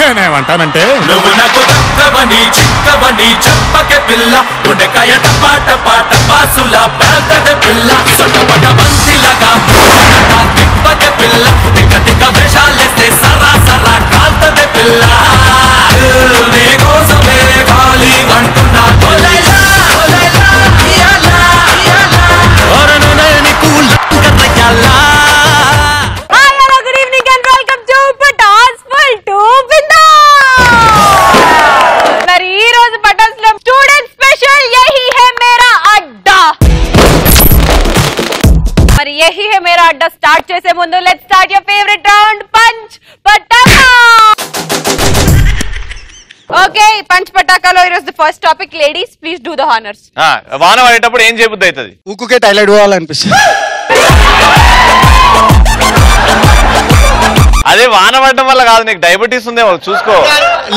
నేనేమంటానంటే నువ్వు నాకు దక్కవని చిక్కవని చెప్పకే పిల్ల గుండెకాయ టపాట పాట పాసుల పేల్తదే పిల్ల సొట్టపట బంతిలాగా తిప్పకే పిల్ల టిక టిక వేషాలేస్తే సరా సరా కాల్తదే పిల్ల నీ కోసమే ఖాళీ అంటున్నా కొలైలా కొలైలా ఇయాలా ఇయాలా ఓరను నేను కూల్ కర్రయ్యాలా. यही है मेरा अड्डा स्टार्ट చేసే ముందు let's start your favorite round punch pataka. Okay, punch pataka లో ఈరోజు the first topic ladies please do the honors. వాన పడేటప్పుడు ఏం చేయబుద్ధి అవుతుంది? ఊకుకే టాయిలెట్ పోవాలనిపిస్తుంది. అదే వాన పడటం వల్ల కాదు, నీకు డయాబెటీస్ ఉందేమో చూసుకో.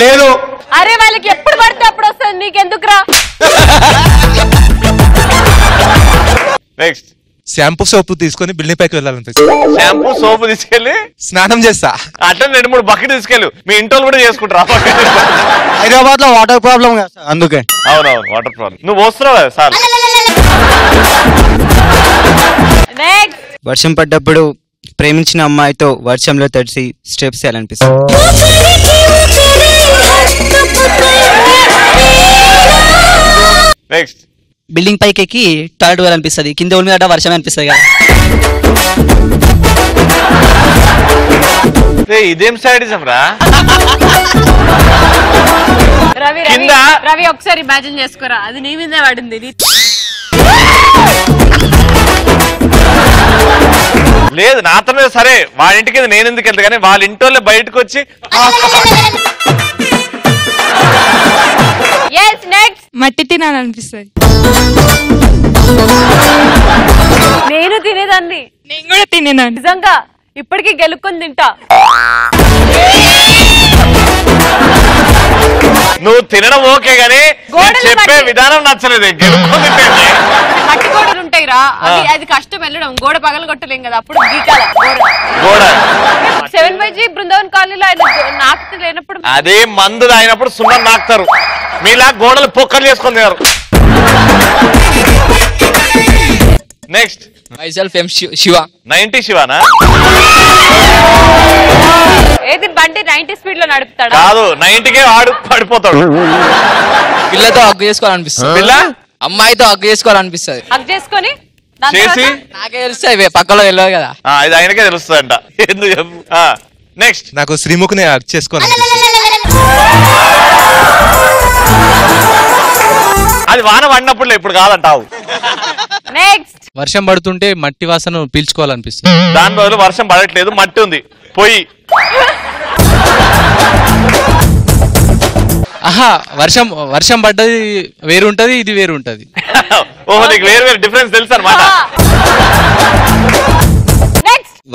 లేదు. అరే వాళ్ళకి ఎప్పుడు పడితే అప్పుడు వస్తుంది, నీకెందుకురా? నెక్స్ట్ షాంపూ సోపు తీసుకొని బిల్డింగ్ పైకి వెళ్ళాలనిపిస్తుంది. షాంపూ సోపు తీసుకెళ్ళి స్నానం చేస్తా. అట్లా 2-3 బకెట్ తీసుకెళ్ళు, మీ ఇంట్లో కూడా చేసుకుంటారా? హైదరాబాద్ లో వాటర్ ప్రాబ్లం కదా అందుకే. అవునవును వాటర్ ప్రాబ్లం. నువ్వు వస్తున్నావు కదా సార్. వర్షం పడ్డప్పుడు ప్రేమించిన అమ్మాయితో వర్షంలో తడిసి స్టెప్స్ చేయాలనిపిస్తుంది. నెక్స్ట్ బిల్డింగ్ పైకి ఎక్కి టాయిలెట్ పోవాలనిపిస్తుంది. కింద ఊరి మీద వర్షం అనిపిస్తుంది కదా. ఇదేం సైడిజం రా? రవి ఒకసారి ఇమాజిన్ చేసుకోరా, అది నీ మీదే పడింది. లేదు నాతోనే సరే, వాళ్ళ ఇంటికి నేను ఎందుకు వెళ్తా, కానీ వాళ్ళ ఇంటోళ్ళే బయటకు వచ్చి మట్టి తినాలనిపిస్తుంది. నేను తినేదాన్ని, నేను కూడా తినేదాన్ని. నిజంగా ఇప్పటికీ గెలుక్కొని తింటా. నువ్వు తినడం ఓకే గానీ చెప్పే విధానం నచ్చలేదు. మట్టి గోడలు ఉంటాయి రా, అది కష్టం వెళ్ళడం. గోడ పగలు కొట్టలేం కదా, అప్పుడు గీకాల గోడ. 7/G బృందావన్ కాలనీలో ఆయన నాకుతూ లేనప్పుడు అదే మందులు అయినప్పుడు సున్నం నాకుతారు, మీలా గోడలు పొక్కలు చేసుకొని తినారు. నెక్స్ట్ మైసెల్ఫ్ ఎం శివ. 90 శివానా? ఏది బండి 90 స్పీడ్ లో నడుపుతాడా? కాదు, 90కే వాడు పడిపోతాడు. పిల్లతో హగ్ చేసుకోవాలనిపిస్తుంది. పిల్ల అమ్మాయితో హగ్ చేసుకోవాలనిపిస్తుంది. హగ్ చేసుకొని చేసి నాకే తెలుస్తాయి, పక్కలో తెలియదు కదా. ఇది ఆయనకే తెలుస్తుందంట. ఎందుకు చెప్పు. నెక్స్ట్ నాకు శ్రీముఖిని హగ్ చేసుకోవాలనిపిస్తుంది. అది వాన పడినప్పుడు, ఇప్పుడు కాదంటావు. నెక్స్ట్ వర్షం పడుతుంటే మట్టి వాసన పీల్చుకోవాలనిపిస్తుంది. దాని బదులు వర్షం పడట్లేదు, మట్టి ఉంది, పోయి. ఆహా, వర్షం పడ్డది వేరుంటది, ఇది వేరుంటది. ఓహో, నీకు వేరు వేరు డిఫరెన్స్ తెలుసు అనమాట.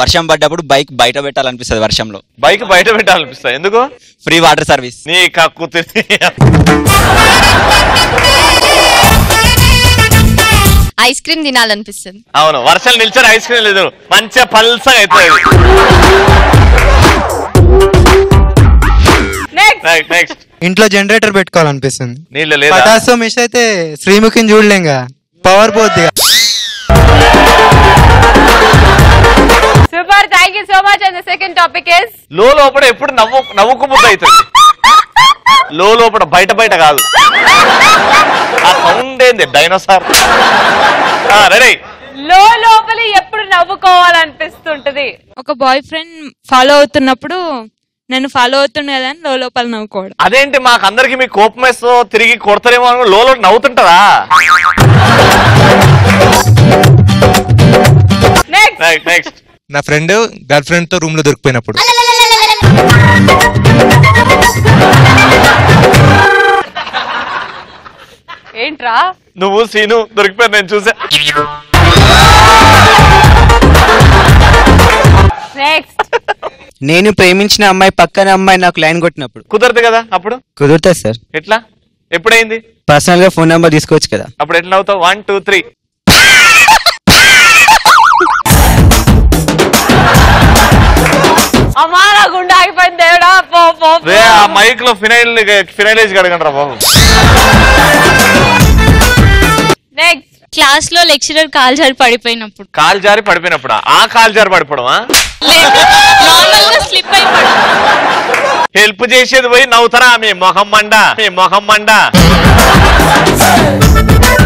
వర్షం పడ్డప్పుడు బైక్ బయట పెట్టాలనిపిస్తుంది. వర్షంలో బైక్ బయట పెట్టాలనిపిస్తుంది. ఎందుకు? Free water service. నీ కక్కు ఐస్ క్రీమ్ తినాలనిపిస్తుంది. అవును, వర్షాలు నిల్చొని ఐస్ క్రీమ్ లేదు, మంచిగా పల్సగా అవుతుంది. నెక్స్ట్ ఇంట్లో జనరేటర్ పెట్టుకోవాలనిపిస్తుంది. నీళ్ళు లేదా? పటాసు మిస్ అయితే శ్రీముఖిని చూడలేం కదా, పవర్ పోద్ది. Super, thank you so much. And the second topic is లోపల ఎప్పుడు నవ్వుకు ముద్ద అవుతుంది. లోపల బయట బయట కాదు. ఆ సౌండ్ ఏంది? డైనోసార్. రెడీ? లోపల ఎప్పుడు నవ్వుకోవాలనిపిస్తుంటది. ఒక బాయ్ ఫ్రెండ్ ఫాలో అవుతున్నప్పుడు నన్ను ఫాలో అవుతుండే కదా అని లోపల నవ్వుకోవడం. అదేంటి, మాకు అందరికి మీ కోపం వేస్తూ తిరిగి కొడతారేమో అని లోలో నవ్వుతుంటారా? నెక్స్ట్ నా ఫ్రెండ్ గర్ల్ ఫ్రెండ్ తో రూమ్ లో దొరికిపోయినప్పుడు. ఏంట్రా నువ్వు సీను దొరికిపోయి నేను చూసా. నేను ప్రేమించిన అమ్మాయి పక్కన అమ్మాయి నాకు లైన్ కొట్టినప్పుడు. కుదరదు కదా అప్పుడు? కుదురుతుంది సార్. ఎట్లా? ఎప్పుడైంది? పర్సనల్ గా ఫోన్ నెంబర్ తీసుకోవచ్చు కదా. అప్పుడు ఎట్లా అవుతావు? 1 2 3. అమ్మా నా గుండె ఆగిపోయింది దేవుడా. పో పో రే ఆ మైక్ లో ఫినైలేజ్ కడగండి రా బాబు. నెక్స్ట్ క్లాస్ లో లెక్చరర్ కాల్ జారి పడిపోయినప్పుడు. కాలు జారి పడిపోయినప్పుడు ఆ కాలు జారి పడిపోవడమా? నార్మల్ గా స్లిప్ అయిపోవడం. హెల్ప్ చేసేది పోయి నవ్వుతారా మీ మొహం మండ.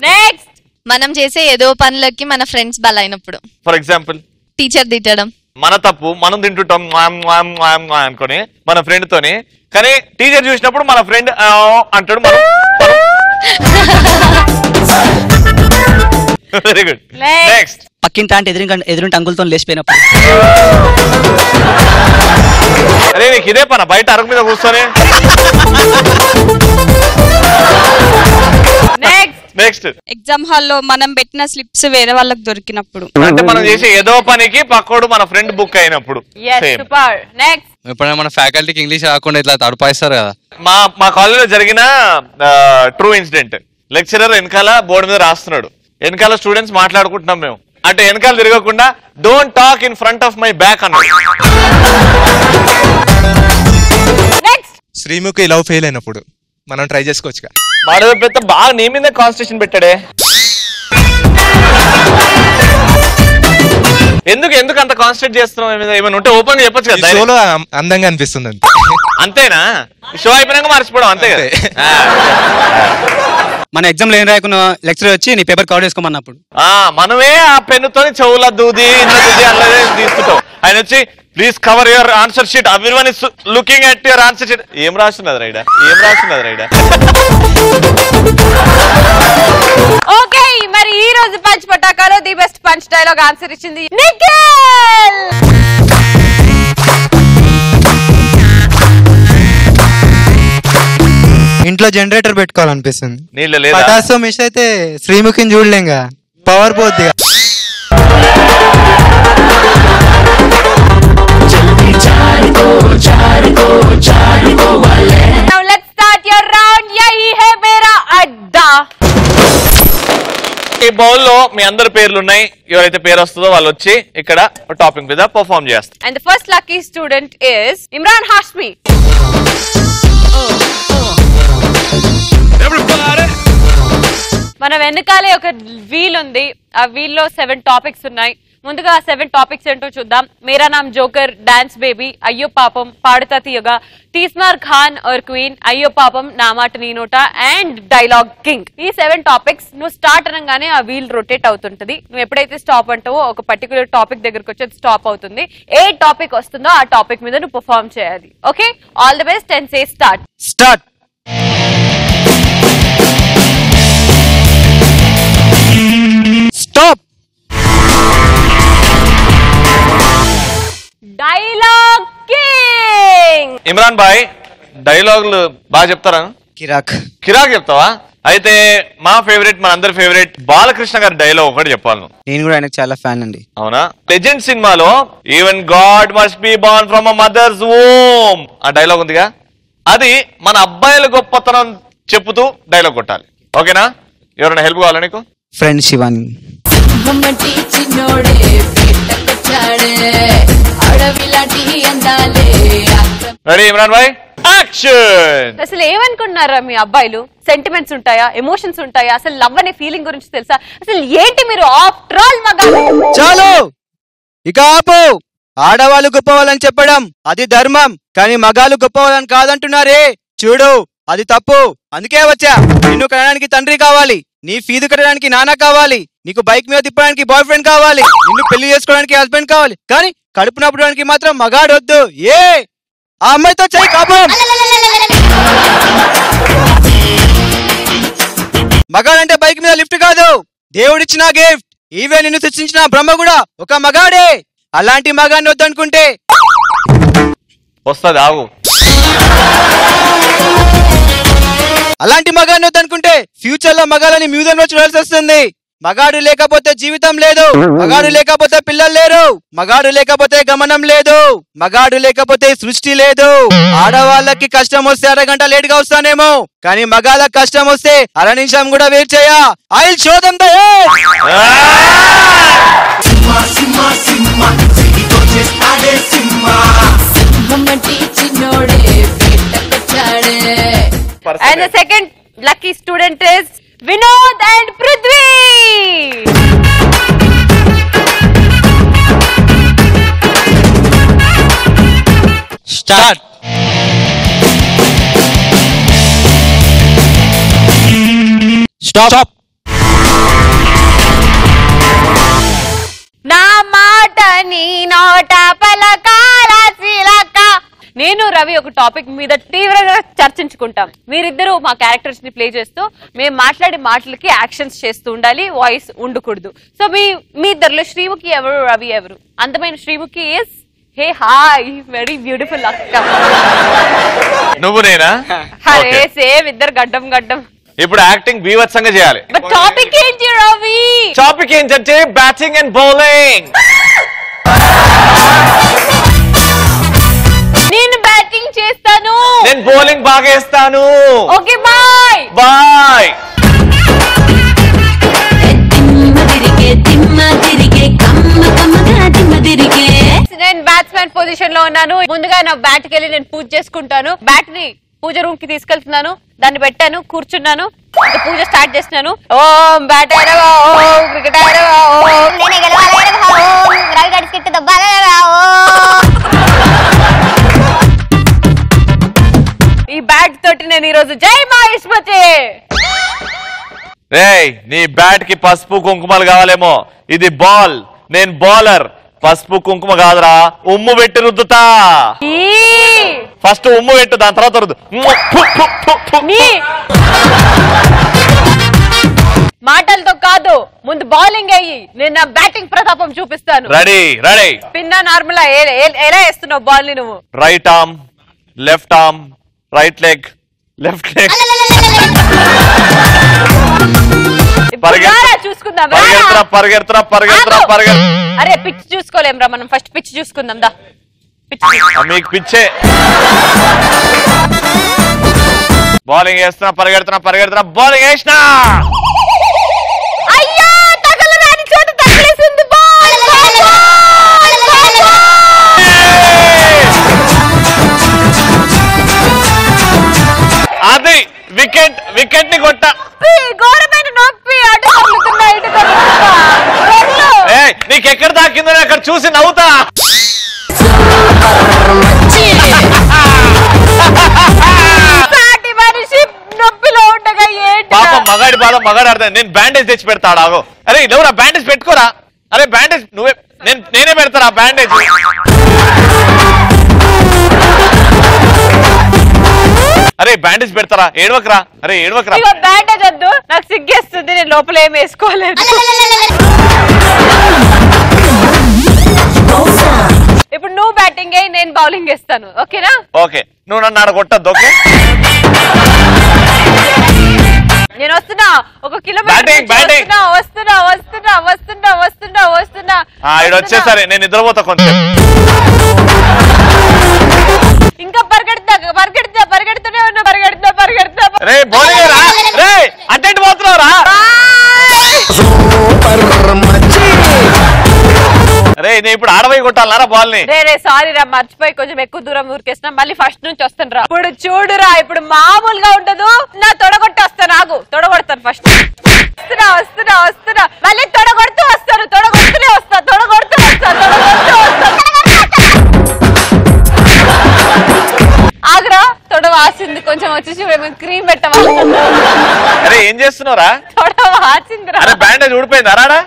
నెక్స్ట్ మనం చేసే ఏదో పనులకి మన ఫ్రెండ్స్ బలైనప్పుడు. ఫర్ ఎగ్జాంపుల్ టీచర్ తిట్టడం. మన తప్పు మనం తింటుంటాం అనుకొని మన ఫ్రెండ్ తోని, కానీ టీచర్ చూసినప్పుడు మన ఫ్రెండ్ అంటాడు, మనం వెరీ గుడ్. నెక్స్ట్ పక్కింటి అంటే ఎదురుంటే అంకుల్తో లేచిపోయినప్పుడు. అరే నీకు ఇదే పన బయట అరకు మీద కూర్చొని. నెక్స్ట్ ఎగ్జామ్ హాల్లో మనం పెట్టిన స్లిప్స్ వేరే వాళ్ళకి దొరికినప్పుడు. అంటే మనం చేసే ఏదో పనికి పక్కోడు మన ఫ్రెండ్ బుక్ అయినప్పుడు. నెక్స్ట్ ఎప్పుడైనా మన ఫ్యాకల్టీకి ఇంగ్లీష్ రాకుండా ఇట్లా తడుపాయిస్తారు కదా. మా కాలేజీలో జరిగిన ట్రూ ఇన్సిడెంట్. లెక్చరర్ వెనకాల బోర్డు మీద రాస్తున్నాడు, వెనకాల స్టూడెంట్స్ మాట్లాడుకుంటున్నాం మేము. అంటే వెనకాల తిరగకుండా don't talk in front of my back అన్నాడు. శ్రీముఖి లవ్ ఫెయిల్ అయినప్పుడు మనం ట్రై చేసుకోవచ్చుగా. వాడు పెద్ద బాగా నీ మీద కాన్సన్ట్రేషన్ పెట్టాడే. ఎందుకు అంత కాన్సన్ట్రేట్ చేస్తున్నావు? ఏమైనా ఉంటే ఓపెన్ గా చెప్పొచ్చు కదా. షోలో అందంగా అనిపిస్తుంది అంతేనా? షో అయిపోయినాక మర్చిపోవడం అంతే కదా. మన ఎగ్జామ్ లో ఏం రాయకుండా లెక్చరర్ వచ్చి నీ పేపర్ కవర్ చేసుకోమన్నప్పుడు మనమే ఆ పెన్నుతో చెవుల దూది అల్లదే తీసుకుంటాం. ఆయన వచ్చి please cover your answer sheet, everyone is looking at your answer sheet. ఏం రాస్తున్నది రైడా? ఓకే, మరి ఈ రోజు పంచ్ పటాకాలో the best punch dialogue answer ఇచ్చింది నిఖిల్. ఇంట్లో జనరేటర్ పెట్టుకోవాలనిపిస్తుంది. నీళ్ళు లేదా? పటాసు మిస్ అయితే శ్రీముఖిని చూడలేంగా, పవర్ పోద్ది. Now let's start your round. यही है मेरा अड्डा. ఈ బౌల్ లో మీ అందరి పేర్లు ఉన్నాయి. ఎవరైతే పేరు వస్తుందో వాళ్ళు వచ్చి ఇక్కడ టాపిక్ మీద పర్ఫార్మ్ చేస్తారు. And the first lucky student is Imran Hashmi. మన వెనకాలే ఒక వీల్ ఉంది. ఆ వీల్ లో 7 టాపిక్స్ ఉన్నాయి. ముందుగా ఆ 7 టాపిక్స్ ఏంటో చూద్దాం. మేరా నామ్ జోకర్, డాన్స్ బేబీ, అయ్యో పాపం, పాడుతా తీయగా, తీస్మార్ ఖాన్ और క్వీన్, అయ్యో పాపం, నా మాట నీ నోట అండ్ డైలాగ్ కింగ్. ఈ 7 టాపిక్స్ నువ్వు స్టార్ట్ అనగానే ఆ వీల్ రొటేట్ అవుతుంటది. నువ్వు ఎప్పుడైతే స్టాప్ అంటావో ఒక పర్టికులర్ టాపిక్ దగ్గరకు వచ్చి స్టాప్ అవుతుంది. ఏ టాపిక్ వస్తుందో ఆ టాపిక్ మీద నువ్వు పర్ఫార్మ్ చేయాలి. Okay, all the best and say start. Stop. Dialogue king. Imran bhai డైలాగులు బాగా చెప్తారా? కిరాక్ చెప్తావా? అయితే మా ఫేవరెట్, మన అందరి ఫేవరెట్ బాలకృష్ణ గారి డైలాగ్ ఒకటి చెప్పాలి. నేను కూడా ఆయనకు చాలా ఫ్యాన్ అండి. అవునా? లెజెండ్ సినిమాలో even god must be born from a mother's womb ఆ డైలాగ్ ఉందిగా, అది మన అబ్బాయిల గొప్పతనం చెప్పుతూ డైలాగ్ కొట్టాలి. ఓకేనా? ఎవరైనా హెల్ప్ కావాలా నీకు? ఫ్రెండ్ శివాని. రెడీ ఇమ్రాన్ భాయ్, యాక్షన్. అసలు ఏమనుకుంటున్నారా మీ అబ్బాయిలు? సెంటిమెంట్స్ ఉంటాయా, ఎమోషన్స్ ఉంటాయా, అసలు లవ్ అనే ఫీలింగ్ గురించి తెలుసా? అసలు ఏంటి మీరు ఆఫ్టర్ ఆల్ మగాళ్ళు. చాలు ఇక ఆపు. ఆడవాళ్ళు గొప్పవాళ్ళని చెప్పడం అది ధర్మం, కానీ మగాళ్ళు గొప్పవాళ్ళని కాదంటున్నారే, చూడు అది తప్పు. అందుకే వచ్చా. నిన్ను కనడానికి తండ్రి కావాలి, నీ ఫీజు కట్టడానికి నాన్న కావాలి, నీకు బైక్ మీద తిప్పడానికి బాయ్ ఫ్రెండ్ కావాలి, నిన్ను పెళ్లి చేసుకోవడానికి హస్బెండ్ కావాలి, కానీ కడుపు నప్పడానికి మాత్రం మగాడు వద్దు. ఏ ఆ అమ్మాయితో చెయ్యి కాపం. మగాడంటే బైక్ మీద లిఫ్ట్ కాదు, దేవుడిచ్చిన గిఫ్ట్. ఈవే నిన్ను సృష్టించిన బ్రహ్మ కూడా ఒక మగాడే. అలాంటి మగాన్ని వద్దనుకుంటే వస్తుంది, ఆగు. అలాంటి మగాన్ని వద్దనుకుంటే ఫ్యూచర్ లో మగాలని మ్యూజియం లో చూడాల్సి వస్తుంది. మగాడు లేకపోతే జీవితం లేదు, మగాడు లేకపోతే పిల్లలు లేరు, మగాడు లేకపోతే గమనం లేదు, మగాడు లేకపోతే సృష్టి లేదు. ఆడవాళ్ళకి కష్టం వస్తే అరగంట లేట్ గా వస్తానేమో, కానీ మగాళ్ళకి కష్టం వస్తే అర నిమిషం కూడా వెయిట్ చేయా. I will show them the చిన్నోడే And the second lucky student is Vinod and Prithvi. Start. Stop. నా మాట నీ నోట పలకాల శిలక. నేను రవి ఒక టాపిక్ మీద తీవ్రంగా చర్చించుకుంటాం. మీరిద్దరూ మా క్యారెక్టర్స్ ని ప్లే చేస్తూ మేము మాట్లాడే మాటలకి యాక్షన్స్ చేస్తూ ఉండాలి, వాయిస్ ఉండకూడదు. సో మీ ఇద్దరులో శ్రీముఖి ఎవరు, రవి ఎవరు? అందమైన Sreemukhi is hey hi very beautiful అక్క. నువ్వు నేనా? అరే సేమ్ ఇద్దరు గడ్డం గడ్డం. ఇప్పుడు యాక్టింగ్ బీవత్సంగా చేయాలి. బట్ టాపిక్ ఏంటి రవి? టాపిక్ ఏంటంటే బ్యాటింగ్ అండ్ బౌలింగ్. నేను బ్యాటింగ్ చేస్తాను, నేను బౌలింగ్ బాగా వేస్తాను. Okay bye bye. నేను బ్యాట్స్మెన్ పొజిషన్ లో ఉన్నాను. ముందుగా నా బ్యాట్ కి వెళ్ళి నేను పూజ చేసుకుంటాను. బ్యాట్ ని పూజ రూమ్ కి తీసుకెళ్తున్నాను, దాన్ని పెట్టాను, కూర్చున్నాను, పూజ స్టార్ట్ చేస్తున్నాను. ఓం బ్యాట్ ఆడవా, ఓం క్రికెట్ ఆడవా, ఓం నేనే గెలవాలి ఆడవా, ఓం రవి గడి స్కిట్ దబ్బాలి ఆడవా, ఓం. ఈ బ్యాట్ తోటి నేను ఈ రోజు జై మహేష్మతి. రేయ్ నీ బ్యాట్ కి పసుపు కుంకుమలు కావాలేమో, ఇది బాల్, నేను బౌలర్. పసుపు కుంకుమ కాదురా, ఉమ్ము పెట్టి రుద్దుతా. ఫస్ట్ ఉమ్ము పెట్టు, దాని తర్వాత రుద్దు. మాటలతో కాదు, ముందు బౌలింగ్ అయ్యి నేను నా బ్యాటింగ్ ప్రతాపం చూపిస్తాను. Ready ready. పిన్నా నార్మల్ ఎలా వేస్తున్నావు బాల్ ని నువ్వు? Right arm, left arm, right leg, left leg. చూసుకుందాం. అరే పిచ్ చూసుకోలేం రా మనం, ఫస్ట్ పిచ్ చూసుకుందాం దా. మీకు పిచ్చే. బౌలింగ్ వేస్తున్నా, పరిగెడుతున్నా, బౌలింగ్ వేసినా. అయ్యా తగలరాని చోట తగిలేసింది బాల్. అది వికెట్ ని కొట్ట. ఘోరమైన నొప్పి. అటు తగులుతున్నా, ఇటు తగులుతున్నా. నీకెక్కడ తాకిందో అక్కడ చూసి నవ్వుతా. నొప్పిలో ఉండగా పాపం మగాడి బాధ మగాడు అర్థం. నేను బ్యాండేజ్ తెచ్చి పెడతాడా? అరే ఎవరా బ్యాండేజ్ పెట్టుకోరా. అరే బ్యాండేజ్ నువ్వే, నేనే పెడతారా బ్యాండేజ్. అరే బ్యాండేజ్ పెడతారా? ఏడవకరా. అరే ఏడవకరా. బ్యాండేజ్ వద్దు, నాకు సిగ్గేస్తుంది, నేను లోపల ఏం వేసుకోలేదు. ఇప్పుడు నువ్వు బ్యాటింగ్ అయ్యి నేను బౌలింగ్ వేస్తాను, ఓకేనా? ఓకే, నువ్వు నన్ను ఆడ కొట్టద్దు. ఓకే నేను వస్తున్నా, 1 కిలోమీటర్ వస్తున్నా. ఇడు వచ్చేసరి నేను నిద్రపోతా కొంచెం. ఇంకా పరిగెడుతూనే ఉన్నా. రే బౌలింగ్ రా, రే అటెండ్ పోతున్నావు రా. రే నేను ఇప్పుడు ఆడబోయి కొట్టాలరా బాల్ ని. రే సారీ రా, మర్చిపోయి కొంచెం ఎక్కువ దూరం ఊరికేసినా. మళ్ళీ ఫస్ట్ నుంచి వస్తాను రా. ఇప్పుడు చూడురా, ఇప్పుడు మామూలుగా ఉండదు. నా తొడగొట్టి వస్తాను, ఆగు, తొడగొడతాను ఫస్ట్. వస్తున్నా మళ్ళీ తొడగొడుతూ వస్తాను. ఆగురా, తొడ వాసింది కొంచెం, వచ్చేసి క్రీమ్ పెట్టవా? అరే ఏం చేస్తున్నావురా? తొడ వాసింది రా. అరే బ్యాండేజ్ ఊడిపోయింది అరాడా.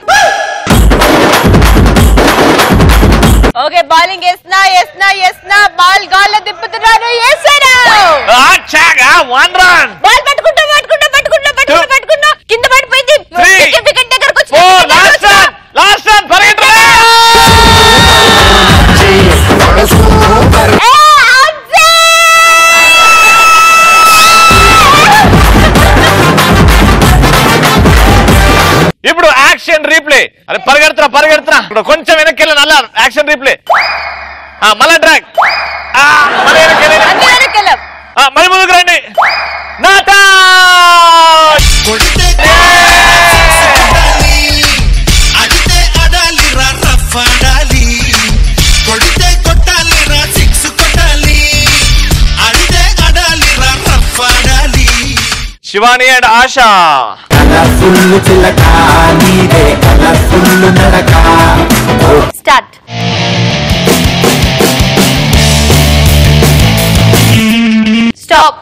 ఓకే బౌలింగ్ వేస్తున్నా, బాల్ గాల్లో తిప్పుతున్నాను, వేసాను. One run. బాల్ పట్టుకుంటా కింద పడిపోయింది. వికెట్ దగ్గరకు వచ్చి లాస్ట్ రన్ పరిగెట్టరా. ఇప్పుడు యాక్షన్ రీప్లే. అరే పరిగెడుతున్నా, ఇప్పుడు కొంచెం వెనక్కి వెళ్ళి నల్ల యాక్షన్ రీప్లే. మళ్ళా డ్రాగ్, మళ్ళీ ముందుకు రండి. నాటా కొట్టాలి రా, 6 కొట్టాలి, అడితే అడాలి రా, రఫ్ ఆడాలి. Shivani and ASHA. Start. Stop.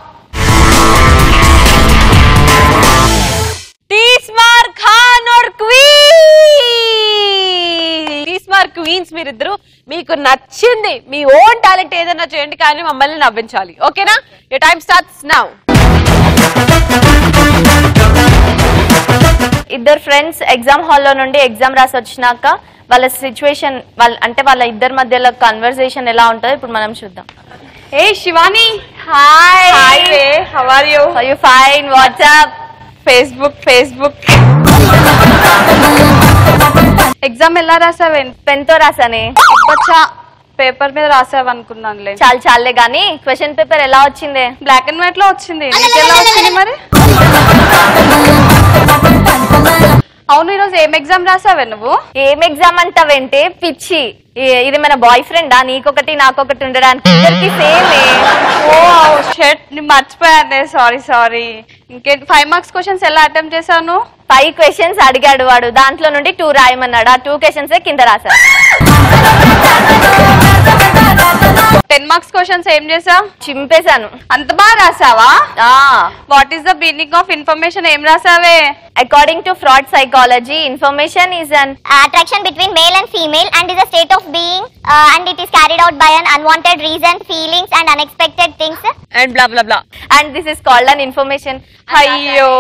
Teesmaar Khan और తీస్మార్ క్వీన్స్ మీరిద్దరు మీకు నచ్చింది మీ ఓన్ టాలెంట్ ఏదైనా చేయండి కానీ మమ్మల్ని నవ్వించాలి. ఓకేనా? Your time starts now. ఇద్దరు ఫ్రెండ్స్ ఎగ్జామ్ హాల్లో నుండి ఎగ్జామ్ రాసి వచ్చినాక వాళ్ళ సిచ్యువేషన్ వాళ్ళ ఇద్దరి మధ్యలో కన్వర్సేషన్ ఎలా ఉంటుందో ఇప్పుడు మనం చూద్దాం. ఏ శివాని, హాయ్. హాయ్ వే, how are you? Are you fine? WhatsApp? Facebook. Exam ఎలా రాసావే? పెన్ తో రాసానే. అచ్చా, పేపర్ మీద రాసావు అనుకున్నానులే. చాలే గానీ క్వశ్చన్ పేపర్ ఎలా వచ్చిందే? బ్లాక్ అండ్ వైట్ లో వచ్చింది. నీకు ఎలా వచ్చింది మరి? అవును, ఈరోజు ఏం ఎగ్జామ్ రాసావే నువ్వు? ఏం ఎగ్జామ్ అంటావేంటే పిచ్చి. ఇది మన బాయ్ ఫ్రెండా? నీకొకటి నాకొకటి ఉండడానికి ఇద్దరికి సేమ్. ఓ షట్, నేను మర్చిపోయానే. సారీ. ఇంకే 5 మార్క్స్ క్వశ్చన్స్ ఎలా అటెంప్ట్ చేశాను? 5 క్వశ్చన్స్ అడిగాడు వాడు, దాంట్లో నుండి 2 రాయమన్నాడు. ఆ 2 క్వశ్చన్స్ కింద రాశాడు. 10 మార్క్స్ క్వశ్చన్స్ ఏం చేసావు? చింపేశాను. అంత బాగా రాసావా? What is the meaning of information? ఏం రాసావే? According to Freud psychology, information is an attraction between male and female and is a state of being and it is carried out by an unwanted reason, feelings and unexpected things and blah blah blah and this is called an information. అయ్యో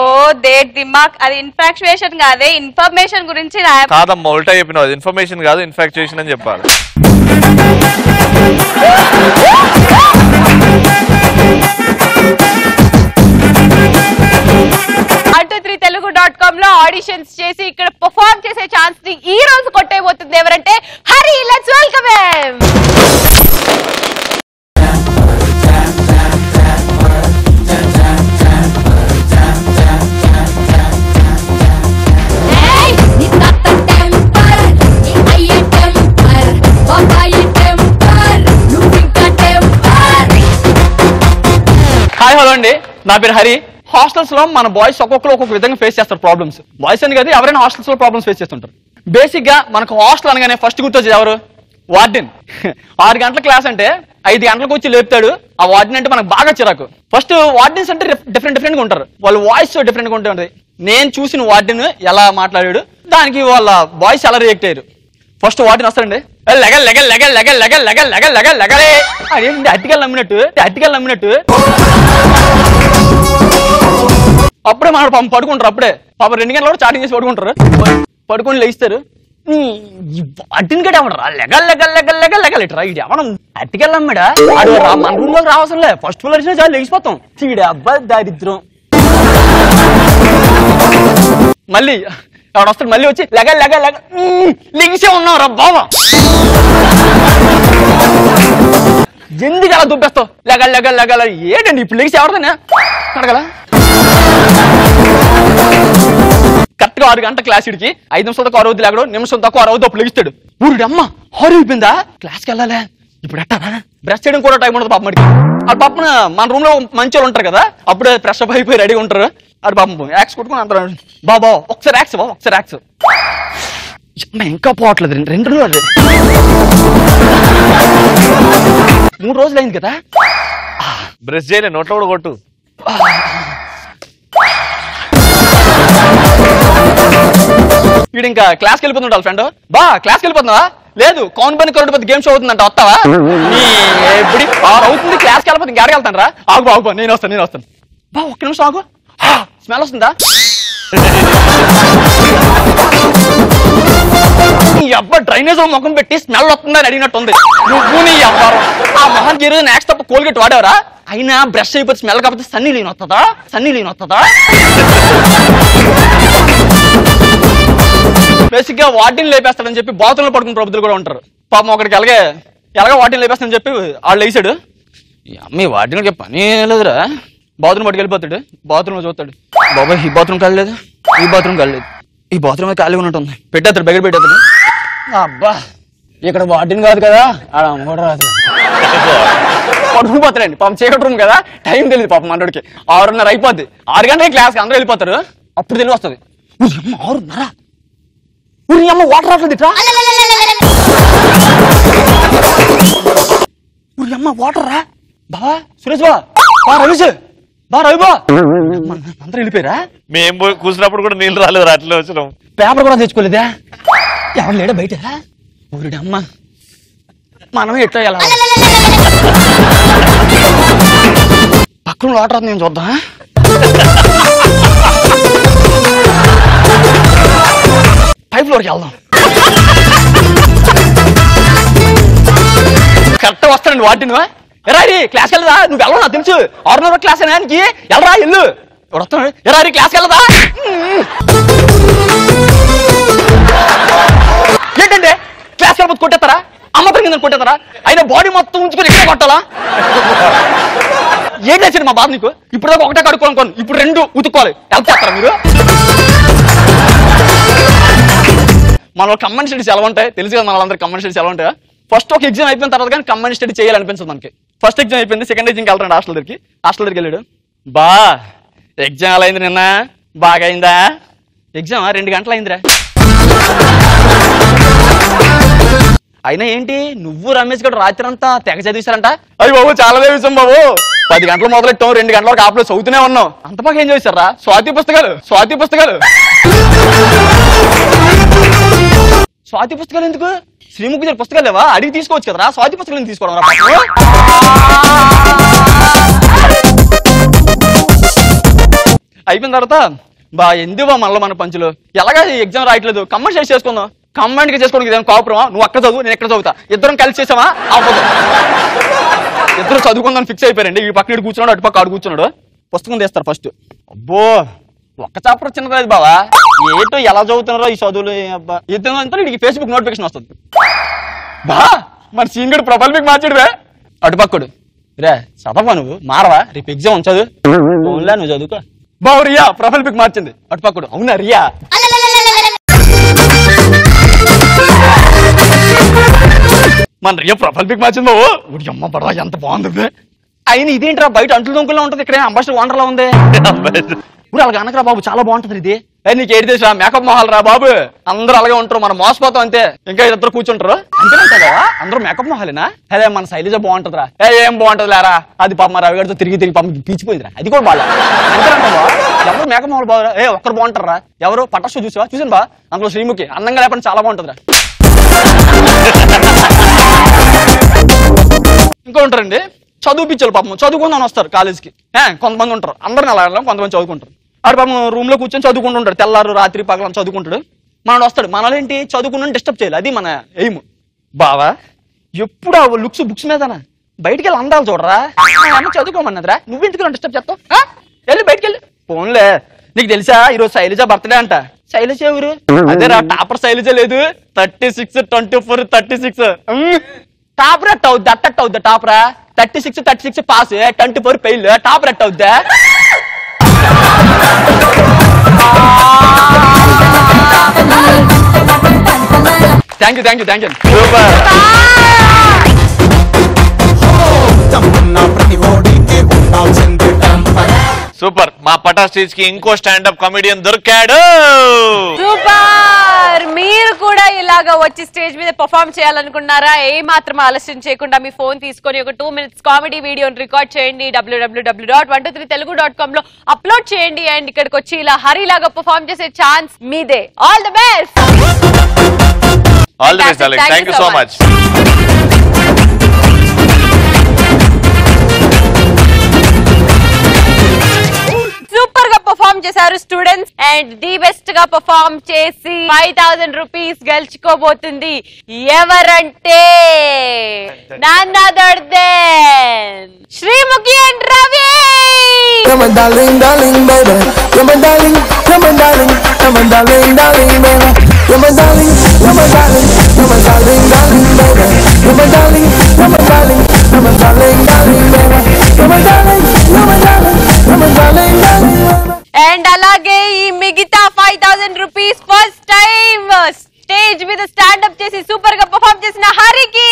they దిమాగ్, అది infatuation కాదే, information గురించి కాదమ్మా, ఉల్టా చెప్పినావు. Information కాదు, infatuation అని చెప్పాలి. telugu.com లో ఆడిషన్స్ చేసి ఇక్కడ పర్ఫార్మ్ చేసే ఛాన్స్ ని ఈ రోజు కొట్టేయబోతుంది ఎవరంటే Hari. Let's welcome him. Hi, hello అండి, నా పేరు హరి. హాస్టల్స్ లో మన బాయ్స్ ఒక్కొక్కరు ఒక్కొక్క విధంగా ఫేస్ చేస్తారు ప్రాబ్లమ్స్. బాయ్స్ అని కదా, ఎవరైనా హాస్టల్స్ లో ప్రాబ్లమ్స్ ఫేస్ చేస్తుంటారు. బేసిక్ గా మనకు హాస్టల్ అనగానే ఫస్ట్ గుర్తొచ్చేది ఎవరు? వార్డెన్. 6 గంటల క్లాస్ అంటే 5 గంటలకు వచ్చి లేపుతాడు. ఆ వార్డెన్ అంటే మనకు బాగా చిరాకు. ఫస్ట్ వార్డెన్స్ అంటే డిఫరెంట్ గా ఉంటారు, వాళ్ళ వాయిస్ డిఫరెంట్ గా ఉంటుంది. నేను చూసిన వార్డెన్ ఎలా మాట్లాడాడు, దానికి వాళ్ళ బాయ్స్ ఎలా రియాక్ట్ అయ్యారు. ఫస్ట్ వార్డెన్ వస్తాడండి, అదేంటి అట్టికలు నమ్మినట్టు అప్పుడే మన పాపం పడుకుంటారు. అప్పుడే పాపం 2 గంటల చాటింగ్ చేసి పడుకొని లేస్తారు. అట్టిని గడ ఎవడరా లెగలెగలెగలెగలెగలెగలెటరా, ఇది ఎవడం అట్టికెళ్ళి నమ్మాడా? మన రూమ్ లోకి రావసరం లే, ఫస్ట్ ఫ్లోర్ వచ్చినా చాలా లేచిపోతాం. చీడే అబ్బా దారిద్రం. మళ్ళీ ఎవడు వస్తాడు, మళ్ళీ వచ్చి లెగిసే ఉన్నావు రా బాబా, ఎందుకు అలా దుబ్బేస్తావు? లెగల ఏంటండి ఇప్పుడు లెగిసి ఎవడదనే అడగల. కరెక్ట్ గా 6 గంటల క్లాస్ ఇడికి 5 నిమిషాలు తక్కువ 60 లేకడు, నిమిషం తక్కువ 60 అప్పుడు లెగిస్తాడు. ఊరి అమ్మ హారు అయిపోయిందా, క్లాస్కి వెళ్ళాలే ఇప్పుడు ఎట్టారా? బ్రష్ చేయడం కూడా టైం ఉండదు పాప మడికి. ఆ పాపన మన రూమ్ లో మంచి వాళ్ళు ఉంటారు కదా, అప్పుడే ఫ్రెష్ అప్ అయిపోయి రెడీ ఉంటారు. అది పాపం యాక్స్ కొట్టుకుని అంటారు, బాబా ఒకసారి యాక్స్ ఇంకా పోవట్లేదు. 2 రోజులు 3 రోజులు అయింది కదా. బ్రష్ చేయలే, నోట్లో కూడా కొట్టు. వీడు ఇంకా క్లాస్కి వెళ్ళిపోతుంటాడు. ఫ్రెండ్ బా క్లాస్కి వెళ్ళిపోతున్నావా? లేదు, కౌన్ బని కరోడ్పతి గేమ్ షో అవుతుందంట, వస్తావా? ఎప్పుడు 6 అవుతుంది, క్లాస్కి వెళ్ళిపోతే ఇంకా అడగలుగుతాను రా. ఆగు నేను వస్తాను. బా ఒక్క నిమిషం ఆగు, స్మెల్ వస్తుందా? నీ అబ్బా డ్రైనేజ్ ముఖం పెట్టి స్మెల్ వస్తుందని అడిగినట్టుంది. నువ్వు నీ అబ్బారు ఆ మొహానికి ఈరోజు నెక్స్ట్ తప్ప కోల్గేట్ వాడేవరా? అయినా బ్రష్ అయిపోతే స్మెల్ కాకపోతే సన్నీ లీన్ వస్తుందా? బేసిక్ గా వాటిని లేపేస్తాడని చెప్పి బాత్రూంలో పడుకున్న ప్రభుత్వాలు కూడా ఉంటారు. పాపం ఒకడికి ఎలాగే వాటిని లేపేస్తాడని చెప్పి వాళ్ళు లేచాడు. అమ్మాయి వాటికి పని లేదురా, బాత్రూమ్ పట్టుకు వెళ్ళిపోతాడు. బాత్రూమ్ లో చూస్తాడు, బాబాయ్ ఈ బాత్రూమ్ కాలేదు, ఈ బాత్రూమ్ ఖాళీ ఉన్నట్టుంది. పెట్టేస్తాడు, బయట పెట్టేస్తాడు. అబ్బా ఇక్కడ వార్డెన్ కాదు కదా ఆడ అమ్మ కూడా రాదు పడుకుపోతారండి పాపం చీకటి రూమ్ కదా టైం తెలియదు పాపం మనోడికి 6:30 అయిపోద్ది 6 గంటలకి క్లాస్కి అందరూ వెళ్ళిపోతారు అప్పుడు తెలివి వస్తుంది 6:30 ఊరి అమ్మ వాటర్ రావట్లేదు ఇట్రా ఊరి అమ్మ వాటర్ రా బావా సురేష్ బా రమేష్ బా రవి బా అందరూ వెళ్ళిపోయారా మేము కూర్చున్నప్పుడు కూడా నీళ్ళు రాలేదు అట్లే వచ్చినాం పేపర్ కూడా తెచ్చుకోలేదా ఎవరు లేడా బయట ఊరిడి అమ్మ మనమే ఎట్లా ఎలా పక్కన వాటర్ నేను చూద్దాం పైప్ ఫ్లోర్కి వెళ్దాం కరెక్ట్ వస్తానండి వాటిని ఎరారి క్లాస్కి వెళ్ళదా నువ్వు వెళ్ళవు నాకు తెలుసు 6:30 క్లాస్ అయినా నీకు వెళ్ళరా వెళ్ళు ఎవడు వస్తున్నాడు ఎరారి క్లాస్కి వెళ్ళదా ఏంటంటే క్లాస్కి వెళ్ళిపోతే కొట్టేస్తారా అమ్మతం కింద కొట్టేస్తారా అయినా బాడీ మొత్తం ఉంచుకొని ఎక్కడ కొట్టాలా ఏం చేసింది మా బాధ నీకు ఇప్పుడు దాకా ఒకటే కడుక్కోనుకోను ఇప్పుడు 2 ఉతుక్కోవాలి హెల్ప్ చేస్తారా మీరు మన కంబైన్ స్టడీస్ ఎలా ఉంటాయి తెలుసు కదా మన కంబైన్ స్టడీస్ ఎలా ఉంటాయా ఫస్ట్ ఒక ఎగ్జామ్ అయిపోయిన తర్వాత కానీ కంబైన్ స్టడీ చేయాలనిపించదు మనకి ఫస్ట్ ఎగ్జామ్ అయిపోయింది సెకండ్ ఎగ్జామ్కి వెళ్తాడు హాస్టల్ దగ్గరికి వెళ్ళాడు బా ఎగ్జామ్ ఎలా అయింది నిన్న బాగా అయిందా ఎగ్జామ్ 2 గంటలు అయిందిరా అయినా ఏంటి నువ్వు రమేష్ గడు రాత్రి అంతా తెగ చదివిస్తారంట అయ్యి బాబు చాలా చదివిస్తాం బాబు 10 గంటలు మొదలెట్టాం 2 గంటల వరకు ఆపలో చదువుతూనే ఉన్నాం అంత బాగా ఏం చేశారా స్వాతి పుస్తకాలు ఎందుకు శ్రీముఖి గారి పుస్తకాలు లేవా అడిగి తీసుకోవచ్చు కదరా స్వాతి పుస్తకాలు తీసుకోవడం రా అయిపోయిన తర్వాత బా ఎందువా మళ్ళీ మన పంచులు ఎలాగా ఎగ్జామ్ రాయట్లేదు కంబైన్ స్టడీస్ చేసుకుందాం కంబైన్ గా చేసుకోవడానికి ఇదేమో కాపురమా నువ్వు అక్కడ చదువు నేను ఎక్కడ చదువుతా ఇద్దరం కలిసి చేసామా అవ్వదు ఇద్దరు చదువుకుందాం ఫిక్స్ అయిపోయారండి ఈ పక్కన కూర్చున్నాడు అటు పక్క ఆడు కూర్చున్నాడు పుస్తకం తీస్తారు ఫస్ట్ అబ్బో ఒక్క చాప్టర్ చిన్నది బావా ఏటో ఎలా చదువుతున్నారో ఈ చదువులు అబ్బా ఇద్దరు వీడికి ఫేస్బుక్ నోటిఫికేషన్ వస్తుంది బా మరి సీనియర్ ప్రొఫైల్ పిక్ మార్చాడువే అటుపక్కడు రే చదవా నువ్వు మారవా రేపు ఎగ్జామ్ చదువు ఓన్లా నువ్వు చదువుకో బావు రియా ప్రొఫైల్ పిక్ మార్చింది అటుపక్కడు అవునా రియా మన రియా ప్రొఫైల్ పిక్ మార్చింది బావు ఉడి అమ్మ పడవా ఎంత బాగుంది అయినా ఇదేంట్రా బయట అంట్లు దొంగలో ఉంటది ఇక్కడ అంబాసిడర్ వాండర్లా ఉంది ఇప్పుడు అలాగ అనకరా బాబు చాలా బాగుంటది ఇది నీకు ఏడు తెలుసా మేకప్ మొహాలు రా బాబు అందరూ అలాగే ఉంటారు మనం మోసపోతాం అంతే ఇంకా ఇద్దరు కూర్చుంటారు అంతేనంటారా అందరూ మేకప్ మొహాలేనా అదే మన శైలజ బాగుంటదిరా ఏం బాగుంటది లేరా అది పాప రవి గారితో తిరిగి పాప పీచిపోయిందిరా అది కూడా బాగా అంతేనంటావా ఎవరు మేకప్ మొహాలు బాగా ఒక్కరు బాగుంటారా ఎవరు పటాషో చూసాను బా అందులో శ్రీముఖి అందంగా లేకపోతే చాలా బాగుంటదిరా ఇంకా ఉంటారండి చదువుపించాలి పాపం చదువుకుందామని వస్తారు కాలేజ్కి కొంతమంది ఉంటారు అందరిని అలా కొంతమంది చదువుకుంటారు ఆడు పాపం రూమ్ లో కూర్చొని చదువుకుంటుంటాడు తెల్లారు రాత్రి పగలని చదువుకుంటాడు మనడు వస్తాడు మనలేంటి చదువుకున్న డిస్టర్బ్ చేయాలి అది మన ఎయిమ్ బావా ఎప్పుడు ఆ లుక్స్ బుక్స్ మీదనా బయటికి వెళ్ళి అందాలు చూడరా అమ్మ చదువుకోమన్నదిరా నువ్వెందుకు డిస్టర్బ్ చేస్తావు వెళ్ళి బయటికి వెళ్ళి ఫోన్లే నీకు తెలుసా ఈరోజు శైలజ బర్త్డే అంట శైలజ ఎవరు అదేరా టాపర్ శైలజ లేదు 36 24 36 టాపర్ ఎట్ అవుద్ది అట్టట్టు అవుద్దా టాపరా 36 పాస్ 24 ఫెయిల్ టాపర్ ఎట్ అవుద్దా థ్యాంక్ యూ సూపర్ మా పటా స్టేజ్ కి ఇంకో స్టాండప్ కామెడియన్ దొరికాడు సూపర్ మీరు కూడా ఇలాగా వచ్చి స్టేజ్ మీద పర్ఫార్మ్ చేయాలనుకున్నారా ఏ మాత్రం ఆలస్యం చేయకుండా మీ ఫోన్ తీసుకొని ఒక 2 minutes కామెడీ వీడియోని రికార్డ్ చేయండి www.123telugu.com లో అప్లోడ్ చేయండి అండ్ ఇక్కడికి వచ్చి ఇలా హరి లాగా పర్ఫార్మ్ చేసే ఛాన్స్ మీదే all the best thank you so much super గా పర్ఫార్మ్ చేశారు స్టూడెంట్స్ అండ్ ది బెస్ట్ గా పర్ఫార్మ్ చేసి 5000 రూపీస్ గెలుచుకోబోతుంది ఎవరంటే none other than Sreemukhi and Ravi You're my darling, darling, baby. You're my darling, you're my darling, you're my darling, darling, baby. You're my darling, you're my darling, you're my darling, darling, baby. You're my darling, you're my darling, you're my darling, darling, baby. You're my darling, you're my darling, you're my darling, darling, baby. And అలాగే ఈ మిగతా 5000 rupees first time stage మీద stand up చేసి చేసి super గా perform చేసిన హరికి